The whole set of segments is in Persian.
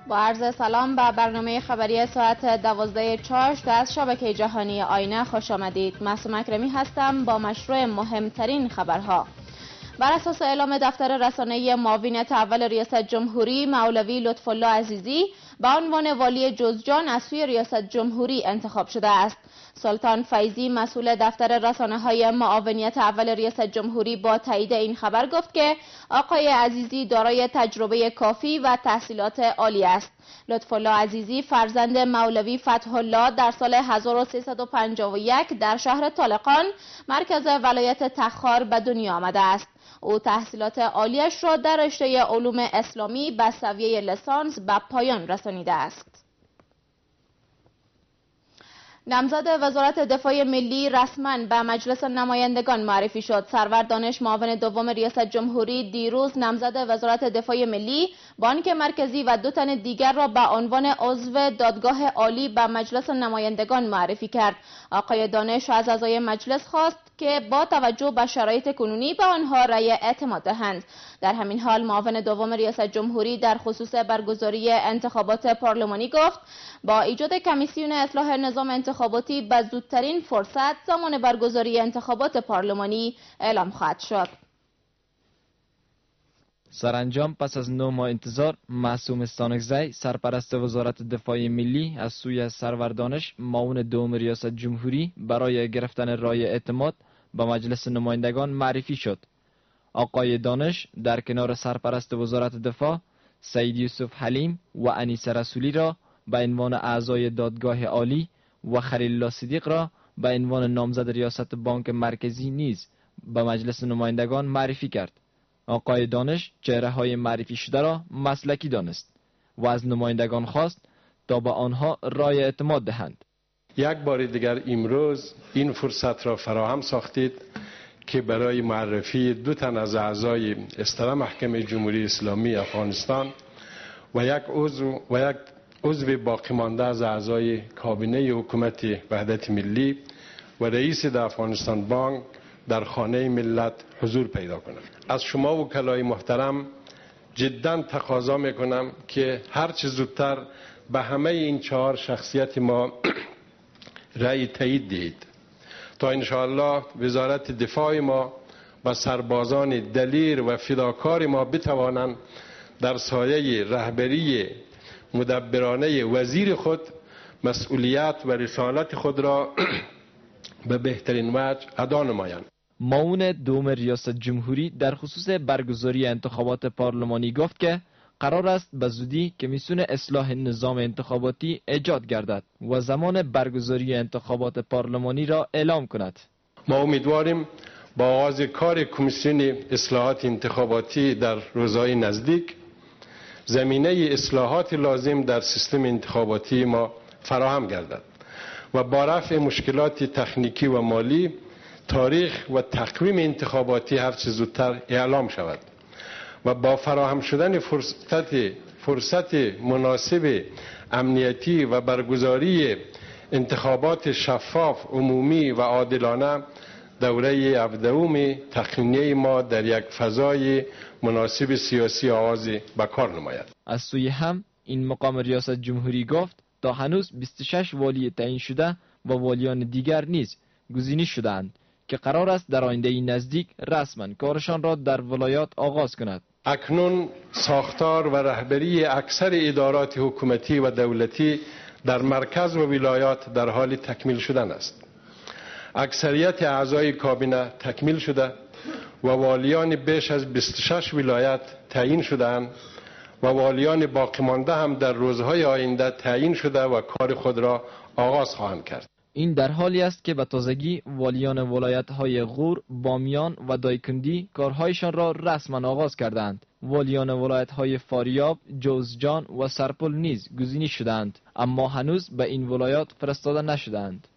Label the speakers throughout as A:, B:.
A: با عرض سلام به برنامه خبری ساعت 12 چاشت از شبکه جهانی آینه خوش آمدید. معصوم اکرمی هستم با مشروع مهمترین خبرها. بر اساس اعلام دفتر رسانه‌ای معاونیت اول ریاست جمهوری، مولوی لطف‌الله عزیزی به عنوان والی جوزجان از سوی ریاست جمهوری انتخاب شده است. سلطان فیضی مسئول دفتر رسانه‌های معاونیت اول ریاست جمهوری با تایید این خبر گفت که آقای عزیزی دارای تجربه کافی و تحصیلات عالی است. لطف‌الله عزیزی فرزند مولوی فتح الله در سال 1351 در شهر طالقان مرکز ولایت تخار به دنیا آمده است. او تحصیلات عالیش را در رشته علوم اسلامی به سویه لیسانس به پایان رسانیده است. نامزد وزارت دفاع ملی رسما به مجلس نمایندگان معرفی شد. سرور دانش معاون دوم ریاست جمهوری دیروز نامزد وزارت دفاع ملی، بانک مرکزی و 2 تن دیگر را به عنوان عضو دادگاه عالی به مجلس نمایندگان معرفی کرد. آقای دانش از اعضای مجلس خواست که با توجه به شرایط کنونی به آنها رأی اعتماد دهند. در همین حال معاون دوم ریاست جمهوری در خصوص برگزاری انتخابات پارلمانی گفت با ایجاد کمیسیون اصلاح نظام انتخاباتی به زودترین فرصت زمان برگزاری انتخابات پارلمانی اعلام خواهد شد.
B: سرانجام پس از 9 ماه انتظار، معصوم استانکزی سرپرست وزارت دفاع ملی از سوی سرور دانش معاون دوم ریاست جمهوری برای گرفتن رای اعتماد به مجلس نمایندگان معرفی شد. آقای دانش در کنار سرپرست وزارت دفاع سید یوسف حلیم و انیس رسولی را به عنوان اعضای دادگاه عالی و خلیل الله صدیق را به عنوان نامزد ریاست بانک مرکزی نیز به مجلس نمایندگان معرفی کرد. آقای دانش چهره‌های معرفی شده را مسلکی دانست و از نمایندگان خواست تا به آنها رای اعتماد دهند.
C: یک بار دیگر امروز این فرصت را فراهم ساختید که برای معرفی 2 تن از اعضای استره محکمه جمهوری اسلامی افغانستان و یک عضو باقی مانده از اعضای کابینه حکومت وحدت ملی و رئیس افغانستان بانک در خانه ملت حضور پیدا کنم. از شما وکلای محترم جدا تقاضا میکنم که هر چه زودتر به همه این 4 شخصیت ما رأی تایید دهید تا انشاءالله وزارت دفاع ما و سربازان دلیر و فداکار ما بتوانند در سایه رهبری مدبرانه وزیر خود مسئولیت و رسالت خود را به بهترین وجه ادا نمایند.
B: معاون دوم ریاست جمهوری در خصوص برگزاری انتخابات پارلمانی گفت که قرار است به زودی کمیسیون اصلاح نظام انتخاباتی ایجاد گردد و زمان برگزاری انتخابات پارلمانی را اعلام کند.
C: ما امیدواریم با آغاز کار کمیسیون اصلاحات انتخاباتی در روزهای نزدیک زمینه اصلاحات لازم در سیستم انتخاباتی ما فراهم گردد و با رفع مشکلات تکنیکی و مالی تاریخ و تقویم انتخاباتی هر چه زودتر اعلام شود و با فراهم شدن فرصت مناسب امنیتی و برگزاری انتخابات شفاف، عمومی و عادلانه دوره 17 تخمینی ما در یک فضای مناسب سیاسی آغاز به کار نماید.
B: از سوی هم این مقام ریاست جمهوری گفت تا هنوز 26 والی تعیین شده و والیان دیگر نیز گزینش شدند که قرار است در آینده نزدیک رسما کارشان را در ولایات آغاز کند.
C: اکنون ساختار و رهبری اکثر ادارات حکومتی و دولتی در مرکز و ولایات در حال تکمیل شدن است. اکثریت اعضای کابینه تکمیل شده و والیان بیش از 26 ولایت تعیین شدند و والیان باقی مانده هم در روزهای آینده تعیین شده و کار خود را آغاز خواهند کرد.
B: این در حالی است که به تازگی والیان ولایت‌های غور، بامیان و دایکندی کارهایشان را رسما آغاز کردند. والیان ولایت‌های فاریاب، جوزجان و سرپل نیز گزینش شدند، اما هنوز به این ولایات فرستاده نشدند.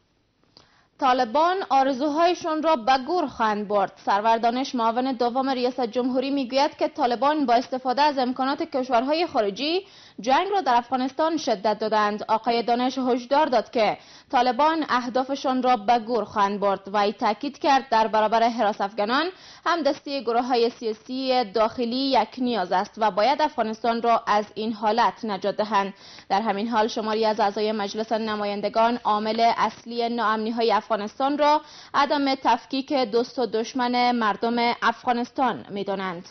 A: طالبان آرزوهایشان را به گور خواهند برد. سرور دانش معاون دوم ریاست جمهوری میگوید که طالبان با استفاده از امکانات کشورهای خارجی جنگ را در افغانستان شدت دادند. آقای دانش هشدار داد که طالبان اهدافشان را به گور خواهند برد و ای تاکید کرد در برابر حراس افغانان همدستی گروه‌های سیاسی داخلی یک نیاز است و باید افغانستان را از این حالت نجات دهند. در همین حال شماری از اعضای مجلس نمایندگان عامل اصلی ناامنی‌های افغانستان را عدم تفکیک دوست و دشمن مردم افغانستان می‌دانند.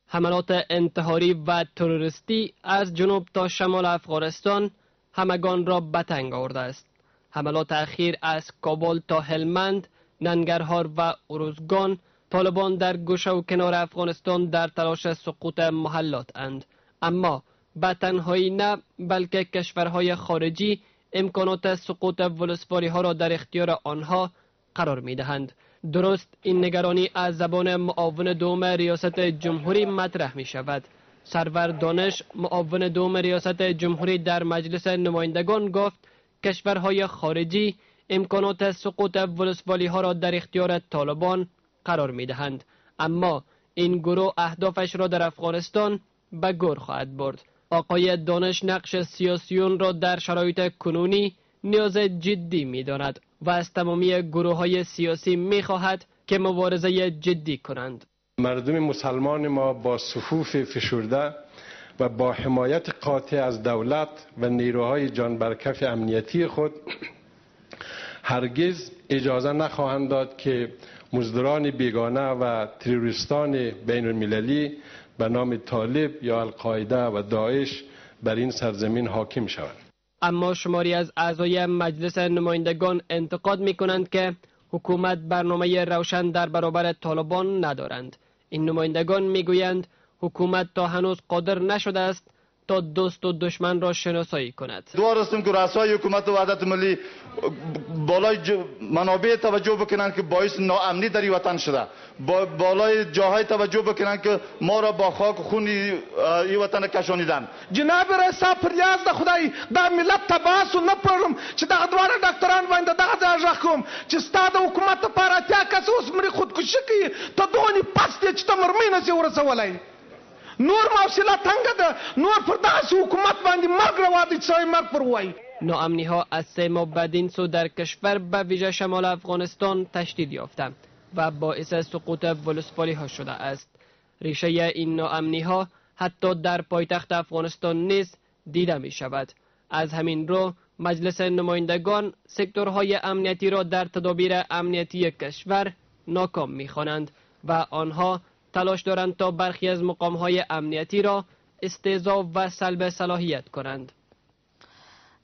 D: حملات انتحاری و تروریستی از جنوب تا شمال افغانستان همگان را به تنگ آورده است. حملات اخیر از کابل تا هلمند، ننگرهار و اروزگان، طالبان در گوشه و کنار افغانستان در تلاش سقوط محلات اند. اما به تنهایی نه، بلکه کشورهای خارجی امکانات سقوط ولسوالی ها را در اختیار آنها قرار می دهند. درست این نگرانی از زبان معاون دوم ریاست جمهوری مطرح می شود. سرور دانش معاون دوم ریاست جمهوری در مجلس نمایندگان گفت کشورهای خارجی امکانات سقوط ولسوالی ها را در اختیار طالبان قرار می دهند. اما این گروه اهدافش را در افغانستان به گور خواهد برد. آقای دانش نقش سیاسیون را در شرایط کنونی نیاز جدی می داند و از تمامی گروه های سیاسی می خواهد که مبارزه جدی کنند.
C: مردم مسلمان ما با صفوف فشرده و با حمایت قاطع از دولت و نیروهای جانبرکف امنیتی خود هرگز اجازه نخواهند داد که مزدوران بیگانه و تروریستان بین المللی به نام طالب یا القاعده و داعش بر این سرزمین حاکم شوند.
D: اما شماری از اعضای مجلس نمایندگان انتقاد می کنند که حکومت برنامه روشن در برابر طالبان ندارند. این نمایندگان می گویند حکومت تا هنوز قادر نشده است تا دوست و دشمن را شناسایی کند.
E: دوار هستیم که رؤسای حکومت و وحدت ملی بالای منابع توجه بکنند که باعث ناامنی در این وطن شده، بالای جاهای توجه بکنند که ما را با خاک و خون این وطن کشانیدن.
F: جناب رئیس صاحب پریاز د خدای دا ملت تباس و نپرم چې دغه دواره ډاکټران باندې دغه ځای کوم چې ستا د حکومت لپاره اتیا کس اوس مړي خودکشي کوي، ته دونې پس دی چې ته مرمۍ نسې ورسولی. نور موصله تنگه ده، نور پر دغسې حکومت باندې مرګ روا دی چې سړی مرګ پر ووایي.
D: ناامنی ها از 3 ماه بعد این سو در کشور به ویژه شمال افغانستان تشدید یافته و باعث سقوط ولسوالی ها شده است. ریشه این ناامنی ها حتی در پایتخت افغانستان نیز دیده می شود. از همین رو مجلس نمایندگان سکتورهای امنیتی را در تدابیر امنیتی کشور ناکام می خوانند و آنها تلاش دارند تا برخی از مقامهای امنیتی را استهزا و سلب صلاحیت کنند.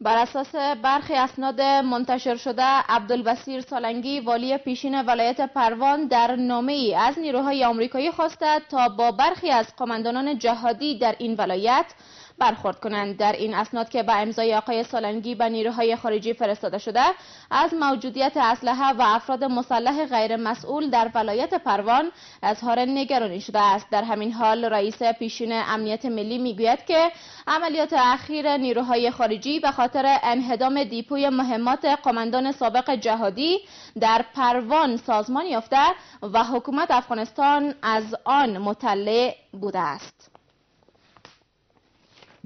A: بر اساس برخی اسناد منتشر شده، عبدالبصیر سالنگی والی پیشین ولایت پروان در نامه‌ای از نیروهای آمریکایی خواسته تا با برخی از قماندانان جهادی در این ولایت برخورد کنند. در این اسناد که به امضای آقای سالنگی به نیروهای خارجی فرستاده شده، از موجودیت اسلحه و افراد مسلح غیر مسئول در ولایت پروان اظهار نگرانی شده است. در همین حال رئیس پیشین امنیت ملی میگوید که عملیات اخیر نیروهای خارجی به خاطر انهدام دیپوی مهمات قماندان سابق جهادی در پروان سازمان یافته و حکومت افغانستان از آن مطلع بوده است.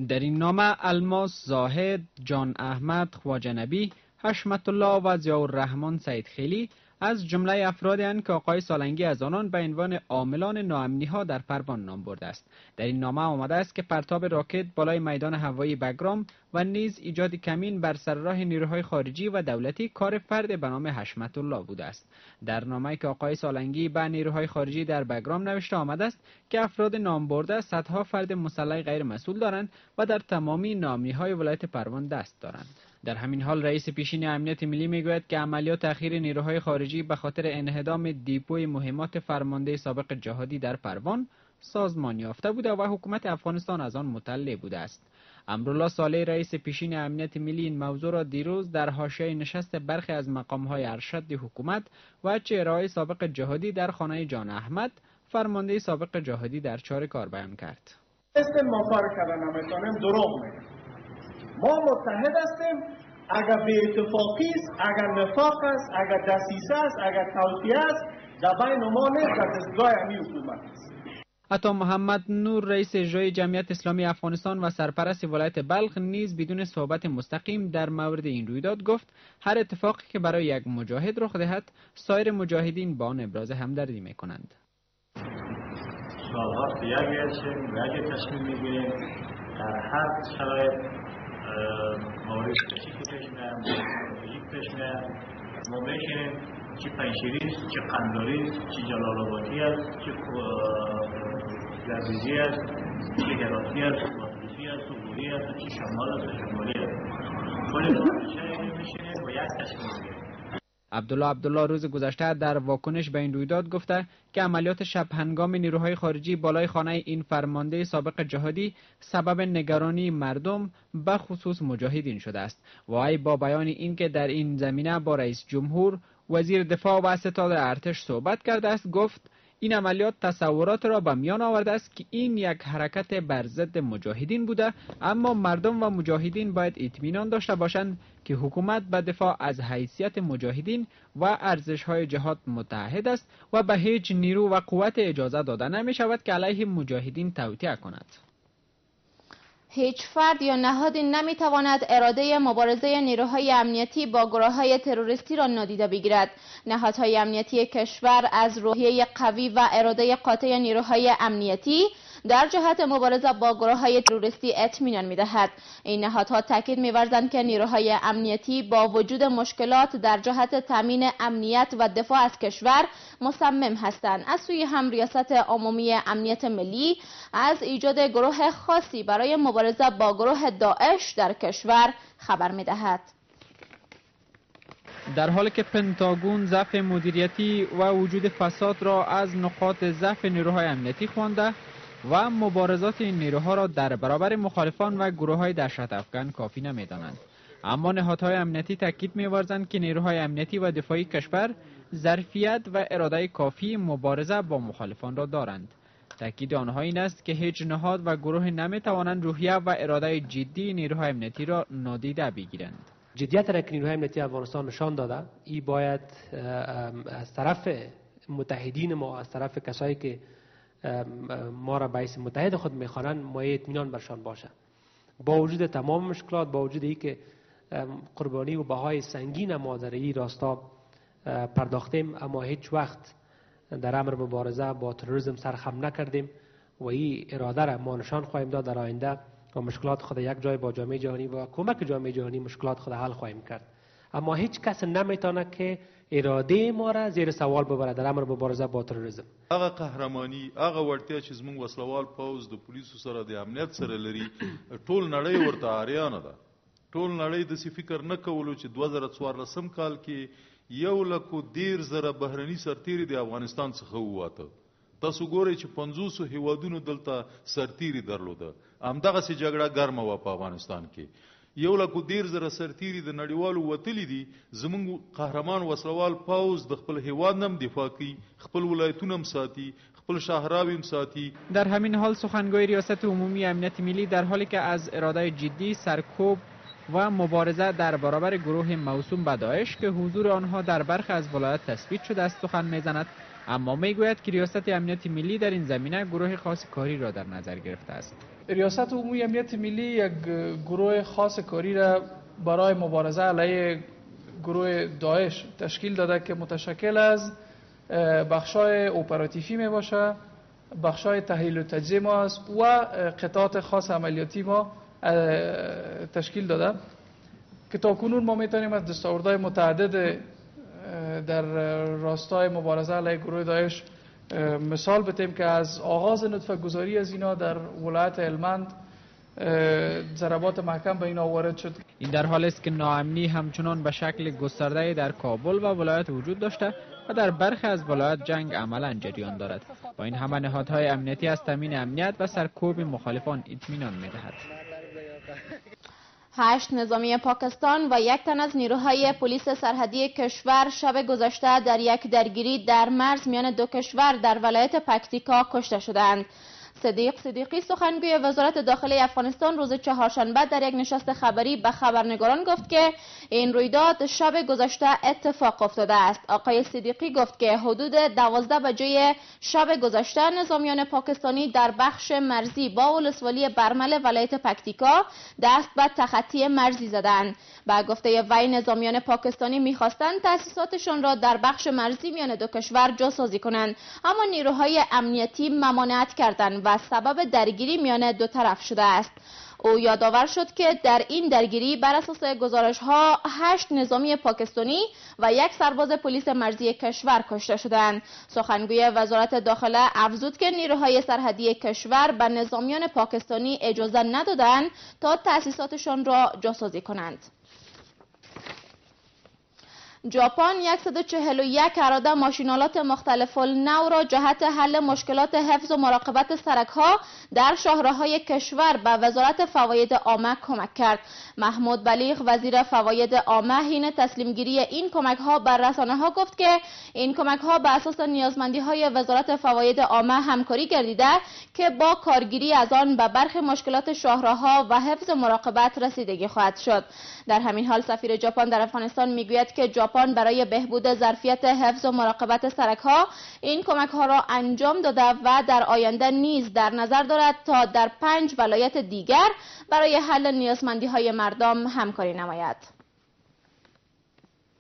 G: در این نامه الماس زاهد، جان احمد خواجه نبی، حشمت الله و ضیاءالرحمن سید خیلی از جمله افرادی هستند که آقای سالنگی از آنان به عنوان عاملان ناامنی ها در پروان نام برده است. در این نامه آمده است که پرتاب راکت بالای میدان هوایی بگرام و نیز ایجاد کمین بر سر راه نیروهای خارجی و دولتی کار فرد به نام حشمت الله بوده است. در نامه‌ای که آقای سالنگی به نیروهای خارجی در بگرام نوشته آمده است که افراد نام برده صدها فرد مسلح غیر مسئول دارند و در تمامی ناامنی‌های ولایت پروان دست دارند. در همین حال رئیس پیشین امنیت ملی میگوید که عملیات اخیر نیروهای خارجی به خاطر انهدام دیپوی مهمات فرمانده سابق جهادی در پروان سازمان یافته بوده و حکومت افغانستان از آن مطلع بوده است. امرالله صالح رئیس پیشین امنیت ملی این موضوع را دیروز در حاشیه نشست برخی از مقام‌های ارشد حکومت و چهره‌های سابق جهادی در خانه جان احمد فرمانده سابق جهادی در چاره‌کار بیان کرد.
F: اسم ما کار کردن نمیتونیم، دروغ میگیم. ما متحد هستیم
H: اگر به اتفاقی است، اگر نفاق است، اگر دسیسه است، اگر توطئه است، در بین ما نیست، در دستگاه همین حکومت است.
G: عطا محمد نور رئیس اجرایی جمعیت اسلامی افغانستان و سرپرست ولایت بلخ نیز بدون صحبت مستقیم در مورد این رویداد گفت هر اتفاقی که برای یک مجاهد رخ دهد سایر مجاهدین با آن ابراز همدردی میکنند.
I: سالها به یک هستیم و یک تصمیم میگیریم در هر شرایط موارد کشی که پیش میاد، پیش میاد، ما میشینیم چه پنشیری است، چه قنداری است، چه جلال آبادی است، چه لرزیزی است، چه هراتی است، بادغیسی است، عبوری است، چه شمال است، شمالی است. کلی نوشته میشینیم و یک تصمیم میگیریم.
G: عبدالله روز گذشته در واکنش به این رویداد گفته که عملیات شب هنگام نیروهای خارجی بالای خانه این فرمانده سابق جهادی سبب نگرانی مردم به خصوص مجاهدین شده است و وی با بیان اینکه در این زمینه با رئیس جمهور، وزیر دفاع و ستاد ارتش صحبت کرده است گفت این عملیات تصورات را به میان آورده است که این یک حرکت بر ضد مجاهدین بوده، اما مردم و مجاهدین باید اطمینان داشته باشند که حکومت به دفاع از حیثیت مجاهدین و ارزش‌های جهاد متحد است و به هیچ نیرو و قوت اجازه داده نمی شود که علیه مجاهدین توطئه کند.
A: هیچ فرد یا نهادی نمیتواند اراده مبارزه نیروهای امنیتی با گروه‌های تروریستی را نادیده بگیرد. نهادهای امنیتی کشور از روحیه قوی و اراده قاطع نیروهای امنیتی در جهت مبارزه با گروه‌های تروریستی اطمینان می‌دهد. این نهادها تاکید می‌ورزند که نیروهای امنیتی با وجود مشکلات در جهت تامین امنیت و دفاع از کشور مصمم هستند. از سوی هم ریاست عمومی امنیت ملی از ایجاد گروه خاصی برای مبارزه با گروه داعش در کشور خبر می‌دهد.
G: در حالی که پنتاگون ضعف مدیریتی و وجود فساد را از نقاط ضعف نیروهای امنیتی خوانده و مبارزات این نیروها را در برابر مخالفان و گروه‌های دهشت افکن کافی نمی‌دانند، اما نهادهای امنیتی تاکید می‌ورزند که نیروهای امنیتی و دفاعی کشور ظرفیت و اراده کافی مبارزه با مخالفان را دارند. تاکید آنها این است که هیچ نهاد و گروه نمی‌توانند روحیه و اراده جدی نیروهای امنیتی را نادیده بگیرند.
J: جدیت را که نیروهای امنیتی افغانستان نشان داده، این باید از طرف متحدین ما، از طرف کسایی که ما را باعث متحد خود میخوانند، ما اطمینان برشان باشه. با وجود تمام مشکلات، با وجود ای که قربانی و بهای سنگین ما در این راستا پرداختیم، اما هیچ وقت در امر مبارزه با تروریسم سرخم نکردیم و این اراده را ما نشان خواهیم داد در آینده و مشکلات خود یک جای با جامعه جهانی و کمک جامعه جهانی مشکلات خود حل خواهیم کرد. اما هیچ کس نمیتونه که اراده ما را زیر سوال ببره در امر مبارزه با تروریسم.
K: هغه قهرمانی، هغه ورتیا چې زموږ وسلوال پوز د پولیسو سره د امنیت سره لري، ټول نړۍ ورته اریانه ده. ټول نړۍ د سی فکر نه کولو چې 2014 کال کې 1,13,000 بهرني سرتیري د افغانستان څخه وواته. تاسو ګورئ چې 500 هیوادونو دلته سرتیري درلوده. همدغسې جګړه ګرمه وه په افغانستان کې. 1,13,000 سرتیري د نړیوالو وتلي دي. زموږ قهرمان وسلوال پوز د خپل هیواد هم دفاع کوي، خپل ولایتونه هم ساتي، خپل شهرهاوی هم ساتي.
G: در همین حال سخنگوی ریاست عمومی امنیت ملی در حالی که از اراده جدی سرکوب و مبارزه در برابر گروه موسوم به داعش که حضور آنها در برخی از ولایات تثبیت شده است سخن میزند، اما میگوید که ریاست امنیت ملی در این زمینه گروه خاص کاری را در نظر گرفته است.
L: ریاست عمومی امنیت ملی یک گروه خاص کاری را برای مبارزه علیه گروه داعش تشکیل داده که متشکل از بخشای اپراتیفی می باشه، بخشای تحلیل و تجزیه ما است و قطعات خاص عملیاتی ما تشکیل داده که تا کنون ما میتونیم از دستاوردهای متعدد در راستای مبارزه علیه گروه داعش مثال بتیم که از آغاز نطفه گذاری از اینا در ولایت هلمند ضربات محکم به اینا وارد شد.
G: این در حالی است که ناامنی همچنان به شکل گسترده در کابل و ولایت وجود داشته و در برخی از ولایات جنگ عملا جریان دارد. با این همه نهادهای امنیتی از تامین امنیت و سرکوب مخالفان اطمینان می‌دهد.
A: 8 نظامی پاکستان و 1 تن از نیروهای پلیس سرحدی کشور شب گذشته در یک درگیری در مرز میان دو کشور در ولایت پکتیکا کشته شدند. صدیق صدیقی سخنگوی وزارت داخلی افغانستان روز چهارشنبه در یک نشست خبری به خبرنگاران گفت که این رویداد شب گذشته اتفاق افتاده است. آقای صدیقی گفت که حدود 12 بجه شب گذشته نظامیان پاکستانی در بخش مرزی با ولسوالی برمل ولایت پکتیکا دست به تخطی مرزی زدند. با گفته وی نظامیان پاکستانی می‌خواستند تأسیساتشان را در بخش مرزی میان دو کشور جاسازی کنند، اما نیروهای امنیتی ممانعت کردند و سبب درگیری میان دو طرف شده است. او یادآور شد که در این درگیری بر اساس گزارش‌ها 8 نظامی پاکستانی و 1 سرباز پلیس مرزی کشور کشته شدند. سخنگوی وزارت داخله افزود که نیروهای سرحدی کشور به نظامیان پاکستانی اجازه ندادند تا تأسیساتشان را جاسازی کنند. ژاپن 141 اراده ماشینالات مختلف النوع را جهت حل مشکلات حفظ و مراقبت سرک‌ها در شاهراهای کشور به وزارت فواید عامه کمک کرد. محمود بلیغ وزیر فواید عامه حین تسلیمگیری این کمک‌ها بر رسانه‌ها گفت که این کمک‌ها به اساس نیازمندی‌های وزارت فواید عامه همکاری گردیده که با کارگیری از آن به برخی مشکلات شاهراها و حفظ مراقبت رسیدگی خواهد شد. در همین حال سفیر ژاپن در افغانستان میگوید که ژاپن برای بهبود ظرفیت حفظ و مراقبت سرک‌ها این کمک‌ها را انجام داده و در آینده نیز در نظر دارد تا در 5 ولایت دیگر برای حل نیازمندی‌های مردم همکاری نماید.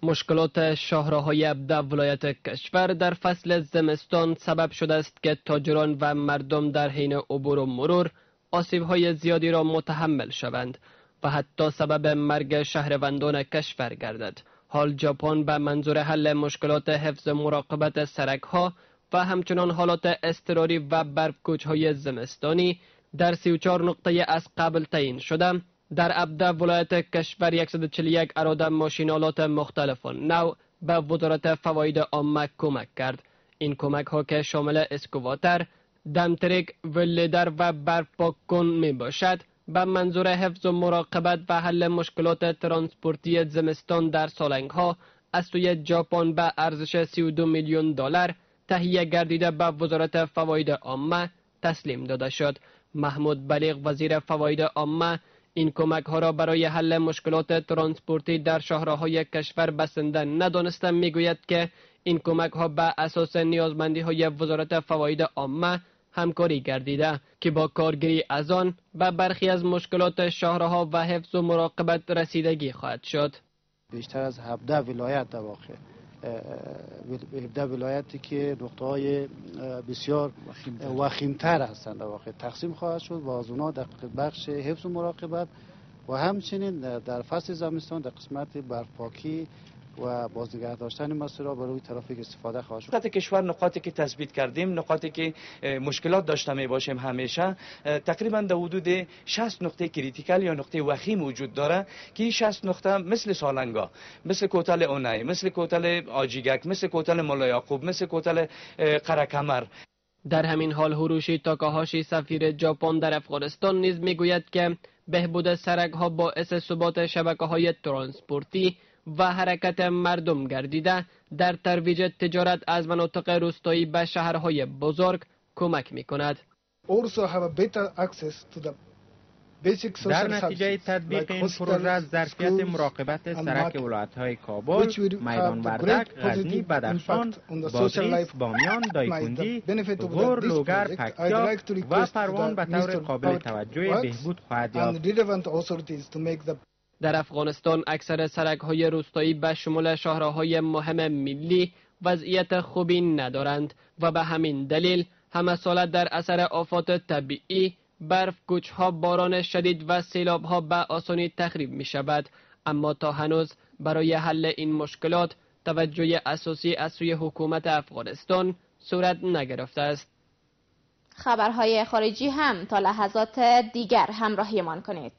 D: مشکلات شاهراهای 17 ولایت کشور در فصل زمستان سبب شده است که تاجران و مردم در حین عبور و مرور آسیب‌های زیادی را متحمل شوند و حتی سبب مرگ شهروندان کشور گردد. حال ژاپن به منظور حل مشکلات حفظ مراقبت سرک‌ها و همچنان حالات اضطراری و برف‌کوچ‌های زمستانی در 34 نقطه از قبل تعیین شده در 17 ولایت کشور 141 اراده ماشینالات مختلف نوع به وزارت فواید عامه کمک کرد. این کمک‌ها که شامل اسکواتر، دمتریک، ولیدر و برف پاک کن می باشد به منظور حفظ و مراقبت و حل مشکلات ترانسپورتی زمستان در سالنگ‌ها از سوی ژاپن به ارزش 32 میلیون دلار تهیه گردیده به وزارت فواید عامه تسلیم داده شد. محمود بلیغ وزیر فواید عامه این کمک‌ها را برای حل مشکلات ترانسپورتی در شاهراهای کشور بسنده ندانسته میگوید که این کمک‌ها به اساس نیازمندی‌های وزارت فواید عامه همکاری گردیده که با کارگیری از آن به برخی از مشکلات شاهراها و حفظ و مراقبت رسیدگی خواهد شد.
M: بیشتر از 17 ولایت در واقع 17 ولایتی که نقطه‌های بسیار وخیم‌تر هستند در واقع تقسیم خواهد شد و از اونها در بخش حفظ و مراقبت و همچنین در فصل زمستان در قسمت برفپاکی و بازنگه داشتن مسیرها برای ترافیک استفاده خواهد شد.
N: نقاط کشور نقاطی که تثبیت کردیم، نقاطی که مشکلات داشته می باشیم همیشه تقریبا در حدود 60 نقطه کریتیکال یا نقطه وخیم وجود داره که این 60 نقطه مثل سالنگا، مثل کوتل اونای، مثل کوتل آجیگک، مثل کوتل مولا یعقوب، مثل کوتل قره‌کمر.
D: در همین حال هیروشی تاکاهاشی سفیر ژاپن در افغانستان نیز میگوید که بهبود سرک‌ها باعث ثبات شبکه‌های ترانسپورتی و حرکت مردم گردیده در ترویج تجارت از مناطق روستایی به شهرهای بزرگ کمک می‌کند.
G: در نتیجه تطبیق این پروژه ظرفیت مراقبت سرک ولایت‌های کابل، میدان وردک، غزنی، بدخشان، بادغیس، بامیان، دایکنډی، غور، لوگر، پکتیا و پروان به طور قابل توجه بهبود خواهد یافت.
D: در افغانستان اکثر سرک‌های روستایی به شمول شاهراهای مهم ملی وضعیت خوبی ندارند و به همین دلیل همه ساله در اثر آفات طبیعی، برف، کوچ‌ها، باران شدید و سیلاب‌ها به آسانی تخریب می‌شود. اما تا هنوز برای حل این مشکلات توجه اساسی از سوی حکومت افغانستان صورت نگرفته است.
A: خبرهای خارجی هم تا لحظات دیگر همراهیمان کنید.